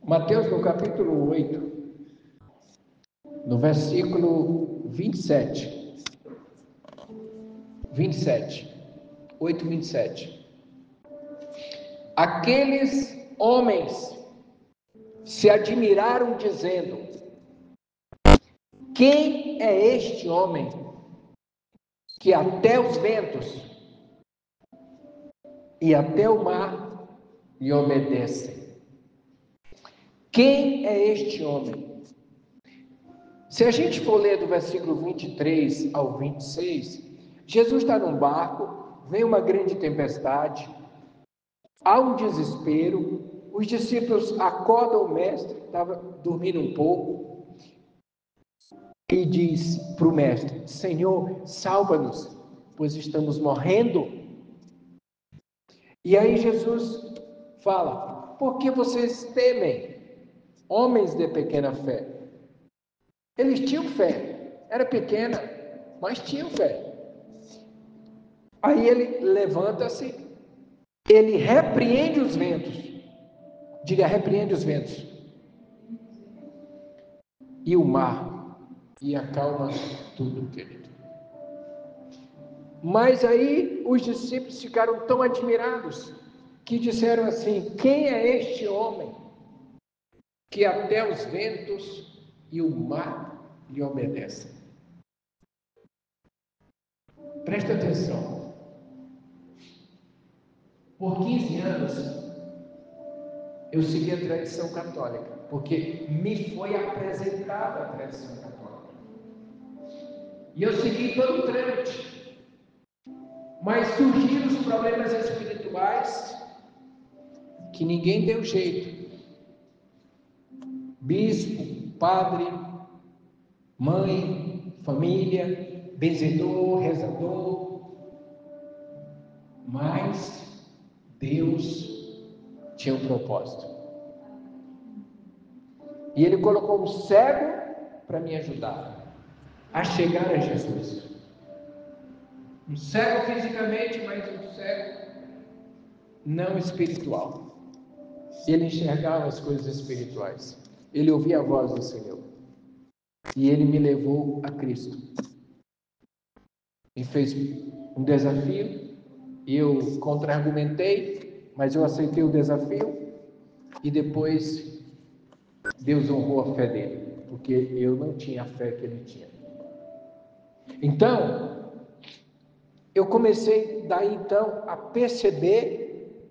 Mateus, no capítulo 8, no versículo 27. 8:27. Aqueles homens se admiraram, dizendo: quem é este homem que até os ventos e até o mar lhe obedecem? Quem é este homem? Se a gente for ler do versículo 23 ao 26, Jesus está num barco, vem uma grande tempestade, há um desespero, os discípulos acordam o mestre, estava dormindo um pouco, e diz para o mestre: Senhor, salva-nos, pois estamos morrendo. E aí Jesus fala: por que vocês temem, homens de pequena fé? Eles tinham fé, era pequena, mas tinham fé. Aí ele levanta-se, ele repreende os ventos, diga, repreende os ventos, e o mar, e acalma tudo, querido. Mas aí os discípulos ficaram tão admirados, que disseram assim: quem é este homem, que até os ventos e o mar lhe obedecem? Presta atenção. Por 15 anos, eu segui a tradição católica, porque me foi apresentada a tradição católica. E eu segui todo o trâmite. Mas surgiram os problemas espirituais que ninguém deu jeito. Bispo, padre, mãe, família, benzedor, rezador. Mas Deus tinha um propósito. E Ele colocou um cego para me ajudar a chegar a Jesus. Um cego fisicamente, mas um cego não espiritual. Ele enxergava as coisas espirituais. Ele ouvia a voz do Senhor. E Ele me levou a Cristo. Me fez um desafio. Eu contra-argumentei, mas eu aceitei o desafio. E depois Deus honrou a fé dele, porque eu não tinha a fé que ele tinha. Então, eu comecei daí então a perceber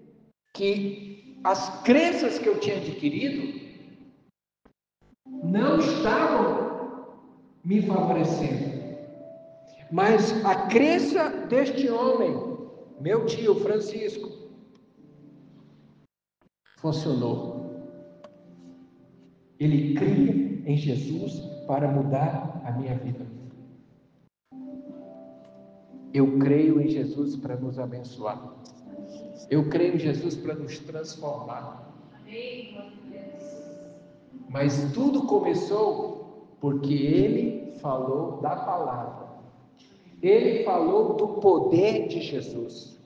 que as crenças que eu tinha adquirido não estavam me favorecendo. Mas a crença deste homem, meu tio Francisco, funcionou. Ele cria em Jesus para mudar a minha vida. Eu creio em Jesus para nos abençoar. Eu creio em Jesus para nos transformar. Mas tudo começou porque Ele falou da palavra. Ele falou do poder de Jesus.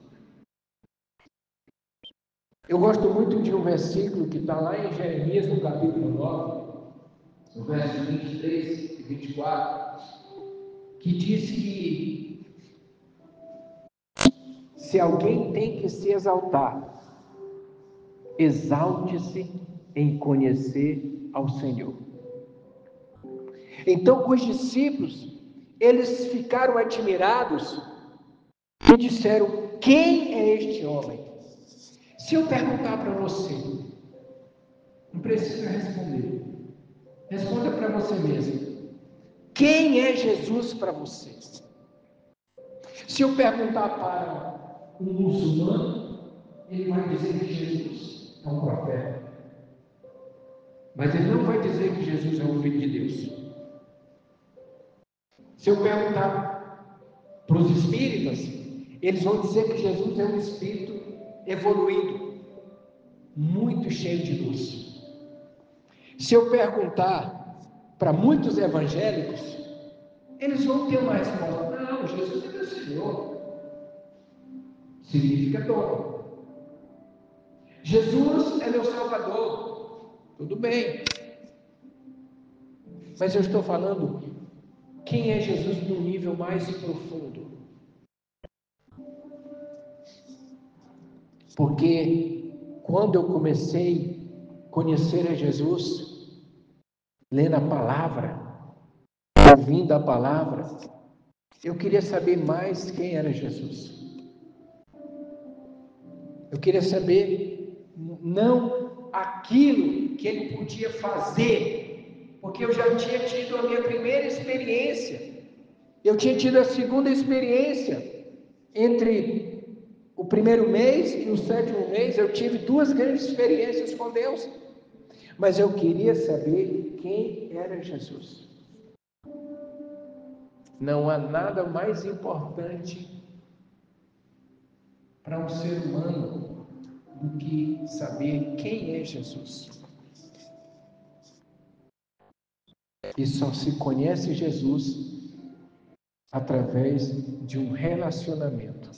Eu gosto muito de um versículo que está lá em Jeremias, no capítulo 9, no verso 23 e 24, que diz que se alguém tem que se exaltar, exalte-se em conhecer ao Senhor. Então, os discípulos, eles ficaram admirados e disseram: quem é este homem? Se eu perguntar para você, não precisa responder, responda para você mesmo: quem é Jesus para você? Se eu perguntar para um muçulmano, ele vai dizer que Jesus é um profeta, mas ele não vai dizer que Jesus é o Filho de Deus. Se eu perguntar para os espíritas, eles vão dizer que Jesus é um espírito evoluído, muito cheio de luz. Se eu perguntar para muitos evangélicos, eles vão ter uma resposta: não, Jesus é meu Senhor. Significa dono. Jesus é meu Salvador. Tudo bem. Mas eu estou falando quem é Jesus no nível mais profundo. Porque quando eu comecei a conhecer a Jesus, lendo a palavra, ouvindo a palavra, eu queria saber mais quem era Jesus. Eu queria saber não aquilo que ele podia fazer, porque eu já tinha tido a minha primeira experiência, eu tinha tido a segunda experiência, entre o primeiro mês e o sétimo mês, eu tive duas grandes experiências com Deus, mas eu queria saber quem era Jesus. Não há nada mais importante para um ser humano do que saber quem é Jesus. E só se conhece Jesus através de um relacionamento.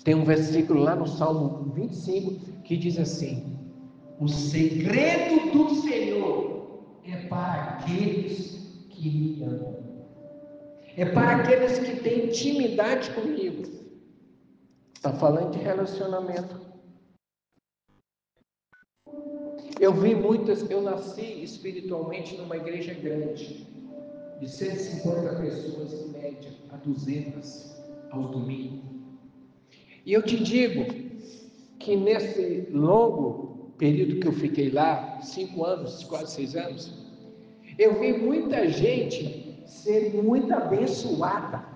Tem um versículo lá no Salmo 25 que diz assim: o segredo do Senhor é para aqueles que me amam. É para aqueles que têm intimidade comigo. Está falando de relacionamento. Eu nasci espiritualmente numa igreja grande, de 150 pessoas em média, a 200 aos domingos. E eu te digo que nesse longo período que eu fiquei lá, 5 anos, quase 6 anos, eu vi muita gente ser muito abençoada,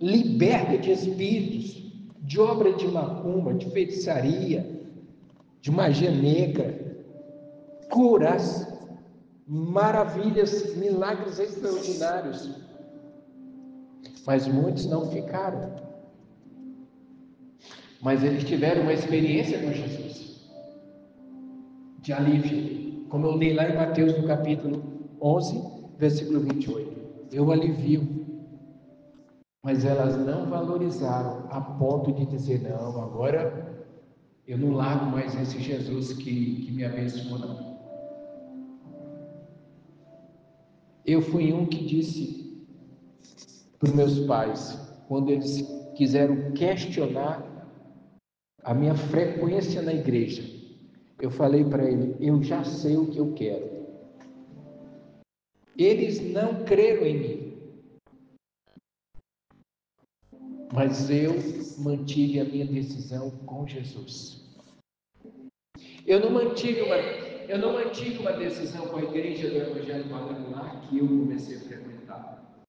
liberta de espíritos, de obra de macumba, de feitiçaria, de magia negra, curas, maravilhas, milagres extraordinários. Mas muitos não ficaram. Mas eles tiveram uma experiência com Jesus, de alívio. Como eu li lá em Mateus no capítulo 11, versículo 28. Eu alivio. Mas elas não valorizaram a ponto de dizer, não, agora eu não largo mais esse Jesus que me abençoou, não. Eu fui um que disse para os meus pais, quando eles quiseram questionar a minha frequência na igreja, eu falei para ele, eu já sei o que eu quero. Eles não creram em mim, mas eu mantive a minha decisão com Jesus. Eu não mantive uma decisão com a igreja do Evangelho Quadrangular que eu comecei a frequentar.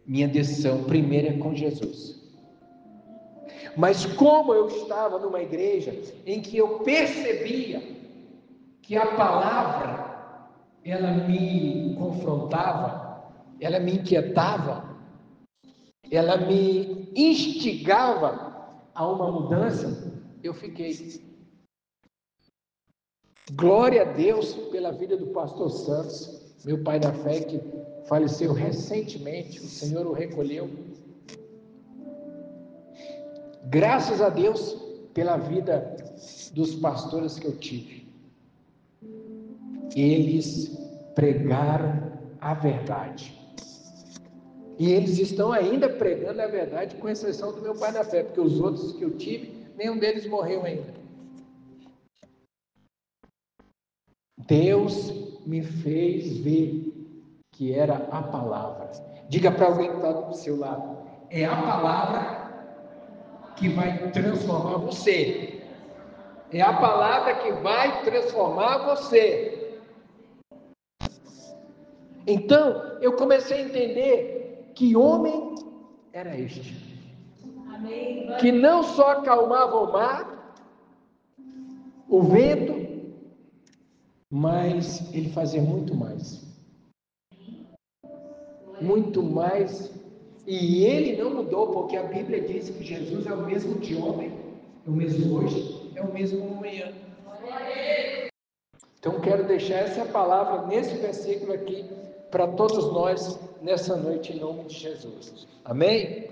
Minha decisão primeira é com Jesus. Mas como eu estava numa igreja em que eu percebia que a palavra, ela me confrontava, ela me inquietava, ela me instigava a uma mudança, eu fiquei. Glória a Deus pela vida do pastor Santos, meu pai da fé, que faleceu recentemente, o Senhor o recolheu. Graças a Deus pela vida dos pastores que eu tive. Eles pregaram a verdade. E eles estão ainda pregando a verdade, com exceção do meu pai da fé, porque os outros que eu tive, nenhum deles morreu ainda. Deus me fez ver que era a palavra. Diga para alguém que está do seu lado: é a palavra que vai transformar você. É a palavra que vai transformar você. Então, eu comecei a entender que homem era este. Amém. Que não só acalmava o mar, o vento, mas ele fazia muito mais. Muito mais. E ele não mudou, porque a Bíblia diz que Jesus é o mesmo de ontem, é o mesmo hoje, é o mesmo amanhã. Então quero deixar essa palavra nesse versículo aqui para todos nós nessa noite em nome de Jesus. Amém?